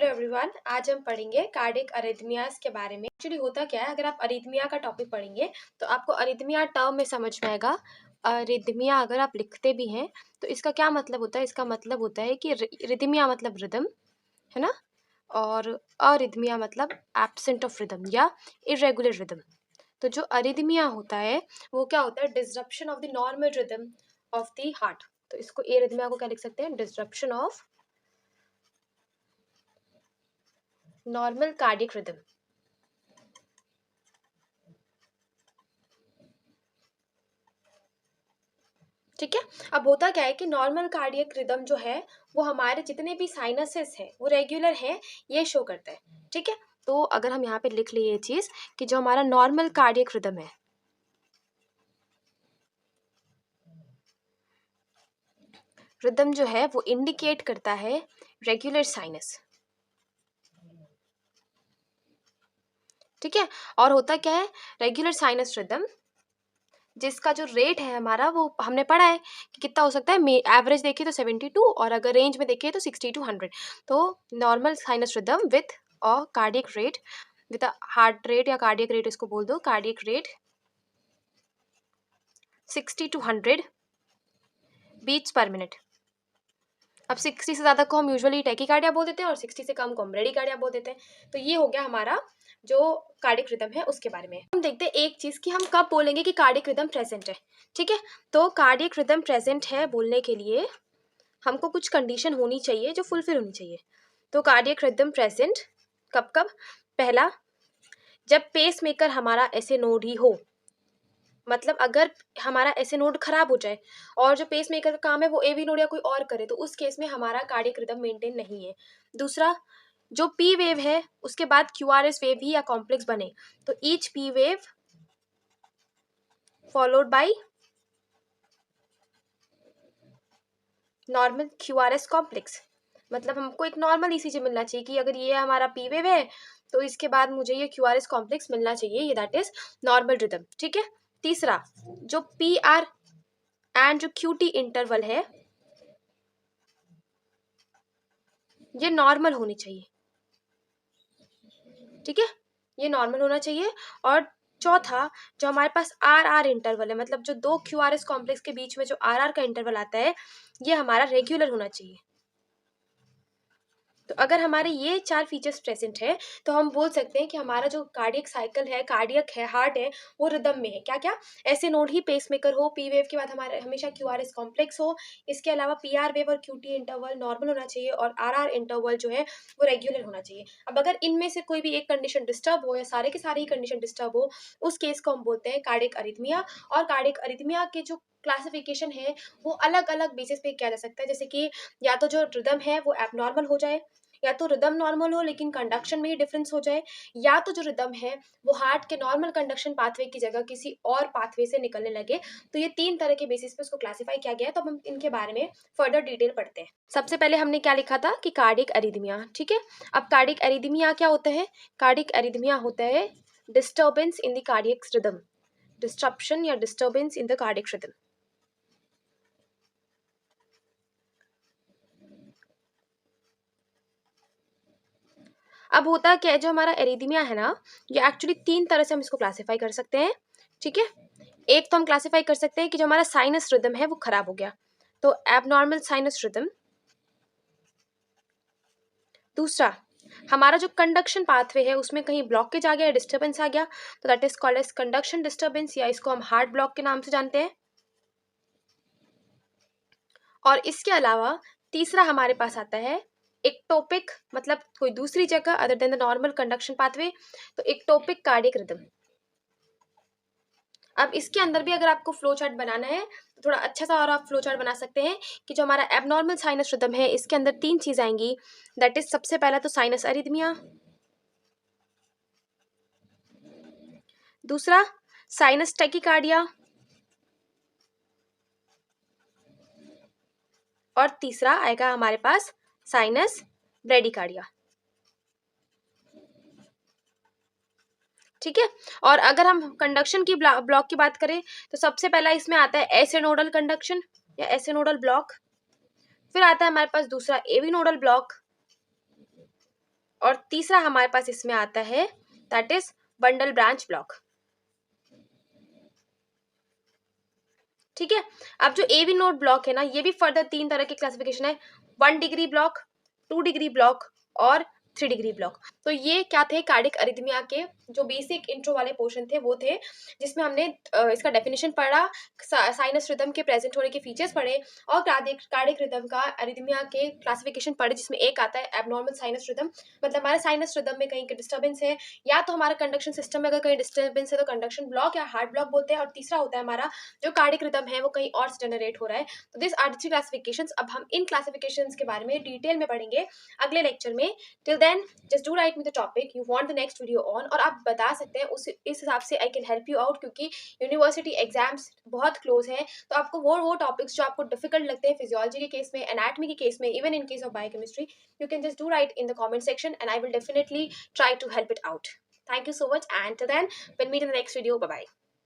Hello everyone, आज हम पढ़ेंगे कार्डिक अरिथमियाज के बारे में। एक्चुअली होता क्या है, अगर आप अरिथमिया का टॉपिक पढ़ेंगे तो आपको अरिथमिया टर्म में समझ में आएगा। अरिथमिया अगर आप लिखते भी हैं तो इसका क्या मतलब होता है। इसका मतलब होता है कि रिथमिया मतलब रिदम है ना, और अरिथमिया मतलब एब्सेंट ऑफ रिदम या इरेगुलर रिदम। तो जो अरिथमिया होता है वो क्या होता है, disruption of the normal rhythm of the heart. तो इसको अरिथमिया को क्या लिख सकते हैं, disruption of normal cardiac rhythm. ठीक है। अब होता क्या है कि नॉर्मल कार्डियक रिदम जो है वो हमारे जितने भी साइनसेस है वो रेगुलर है, ये शो करता है। ठीक है, तो अगर हम यहाँ पे लिख लिए ये चीज कि जो हमारा नॉर्मल कार्डियक रिदम है, रिदम जो है वो इंडिकेट करता है रेगुलर साइनस। ठीक है, और होता क्या है, रेगुलर साइनस रिदम जिसका जो रेट है हमारा वो हमने पढ़ा है कि कितना हो सकता है। एवरेज देखिए तो 72 और अगर रेंज में देखिए तो 60 to 100। तो normal sinus rhythm with a cardiac rate, with heart rate या कार्डियक रेट इसको बोल दो, cardiac rate 60 to 100 beats per minute. अब 60 से ज़्यादा को हम यूजुअली टैकीकार्डिया बोल देते हैं और 60 से कम को हम ब्रेडीकार्डिया बोल देते हैं। तो ये हो गया हमारा जो कार्डिक रिदम है उसके बारे में। हम देखते हैं एक चीज़ कि हम कब बोलेंगे कि कार्डिक रिदम प्रेजेंट है। ठीक है, तो कार्डिक रिदम प्रेजेंट है बोलने के लिए हमको कुछ कंडीशन होनी चाहिए जो फुलफिल होनी चाहिए। तो कार्डियक रिदम प्रेजेंट कब कब, पहला जब पेस मेकर हमारा ऐसे नोड ही हो, मतलब अगर हमारा ऐसे नोड खराब हो जाए और जो पेस मेकर का काम है वो एवी नोड या कोई और करे तो उस केस में हमारा कार्डियक रिदम मेंटेन नहीं है। दूसरा, जो पी वेव है उसके बाद क्यूआरएस वेव ही या कॉम्प्लेक्स बने, तो each P wave followed by normal QRS complex. मतलब हमको एक नॉर्मल ईसीजी मिलना चाहिए कि अगर ये हमारा पी वेव है तो इसके बाद मुझे ये क्यूआरएस कॉम्प्लेक्स मिलना चाहिए, ये दैट इज नॉर्मल रिदम। ठीक है, तीसरा जो पी आर एंड जो क्यूटी इंटरवल है ये नॉर्मल होनी चाहिए। ठीक है, ये नॉर्मल होना चाहिए। और चौथा, जो हमारे पास आर आर इंटरवल है, मतलब जो दो क्यू आर एस कॉम्प्लेक्स के बीच में जो आर आर का इंटरवल आता है ये हमारा रेगुलर होना चाहिए। तो अगर हमारे ये चार फीचर्स प्रेजेंट है तो हम बोल सकते हैं कि हमारा जो कार्डियक साइकिल है, कार्डियक है, हार्ट है, वो रिदम में है। क्या क्या, ऐसे नोड ही पेसमेकर हो, पी वेव के बाद हमारे हमेशा क्यू आर एस कॉम्प्लेक्स हो, इसके अलावा पी आर वेव और क्यू टी इंटरवल नॉर्मल होना चाहिए और आर आर इंटरवल जो है वो रेगुलर होना चाहिए। अब अगर इनमें से कोई भी एक कंडीशन डिस्टर्ब हो या सारे के सारे ही कंडीशन डिस्टर्ब हो, उस केस को हम बोलते हैं कार्डियक अरिथमिया। और कार्डियक अरिथमिया के जो क्लासिफिकेशन है वो अलग अलग बेसिस पे किया जा सकता है, जैसे कि या तो जो रिदम है वो एबनॉर्मल हो जाए, या तो रिदम नॉर्मल हो लेकिन कंडक्शन में ही डिफरेंस हो जाए, या तो जो रिदम है वो हार्ट के नॉर्मल कंडक्शन पाथवे की जगह किसी और पाथवे से निकलने लगे। तो ये तीन तरह के बेसिस पे उसको क्लासिफाई किया गया है। तो अब हम इनके बारे में फर्दर डिटेल पढ़ते हैं। सबसे पहले हमने क्या लिखा था कि कार्डिक अरिथमिया। ठीक है, अब कार्डिक अरिथमिया क्या होता है, कार्डिक अरिथमिया होता है disturbance in the cardiac rhythm, disruption या disturbance in the cardiac rhythm. अब होता क्या है, जो हमारा एरिथमिया है ना, ये एक्चुअली तीन तरह से हम इसको क्लासिफाई कर सकते हैं। ठीक है, एक तो हम क्लासिफाई कर सकते हैं कि जो हमारा साइनस रिदम है वो खराब हो गया, तो एबनॉर्मल साइनस रिदम। दूसरा, हमारा जो कंडक्शन पाथवे है उसमें कहीं ब्लॉकेज आ गया, डिस्टर्बेंस आ गया, तो that is called as conduction disturbance, या इसको हम हार्ट ब्लॉक के नाम से जानते हैं। और इसके अलावा तीसरा हमारे पास आता है एक्टोपिक, मतलब कोई दूसरी जगह other than the normal conduction pathway, तो एक्टोपिक कार्डियक रिदम। अब इसके अंदर भी अगर आपको फ्लो चार्ट बनाना है तो थोड़ा अच्छा सा और आप फ्लो चार्ट बना सकते हैं कि जो हमारा एबनॉर्मल साइनस रिदम है इसके अंदर तीन चीज आएंगी, दैट इज सबसे पहला तो साइनस अरिथमिया, दूसरा साइनस टैकीकार्डिया, और तीसरा आएगा हमारे पास साइनस ब्रेडिकार्डिया। ठीक है, और अगर हम कंडक्शन की ब्लॉक की बात करें तो सबसे पहला इसमें आता है एसिनोडल कंडक्शन या एसिनोडल ब्लॉक, फिर आता है हमारे पास दूसरा एविनोडल ब्लॉक, और तीसरा हमारे पास इसमें आता है that is bundle branch block. ठीक है, अब जो एवी नोड ब्लॉक है ना, ये भी फर्दर 3 तरह के क्लासिफिकेशन है, 1 डिग्री ब्लॉक, 2 डिग्री ब्लॉक और 3 डिग्री ब्लॉक। तो ये क्या थे, कार्डिक अरिथमिया के जो बेसिक इंट्रो वाले पोर्शन थे वो थे, जिसमें हमने इसका डेफिनेशन पढ़ा, साइनस रिदम के प्रेजेंट होने के फीचर्स पढ़े और कार्डिक रिदम का अरिथमिया के क्लासिफिकेशन पढ़े, जिसमें एक आता है एबनॉर्मल साइनस रिदम, मतलब हमारे साइनस रिदम में कहीं डिस्टर्बेंस है, या तो हमारा कंडक्शन सिस्टम में अगर कहीं डिस्टर्बेंस है तो कंडक्शन ब्लॉक या हार्ट ब्लॉक बोलते हैं, और तीसरा होता है हमारा जो कार्डिक रिदम है वो कहीं और से जनरेट हो रहा है। तो दिस आर थ्री क्लासिफिकेशंस। अब हम इन क्लासिफिकेशंस के बारे में डिटेल में पढ़ेंगे अगले लेक्चर में। Till then just do write me the topic you want the next video on, और आप बता सकते हैं उस इस हिसाब से I can help you out, क्योंकि यूनिवर्सिटी एग्जाम्स बहुत क्लोज है, तो आपको वो टॉपिक्स जो आपको डिफिकल्ट लगते हैं फिजियोलॉजी के केस में, एनाटमी के केस में, even in case of biochemistry, you can just do right in the comment section and I will definitely try to help it out. Thank you so much, and till then we'll meet in the next video. Bye bye.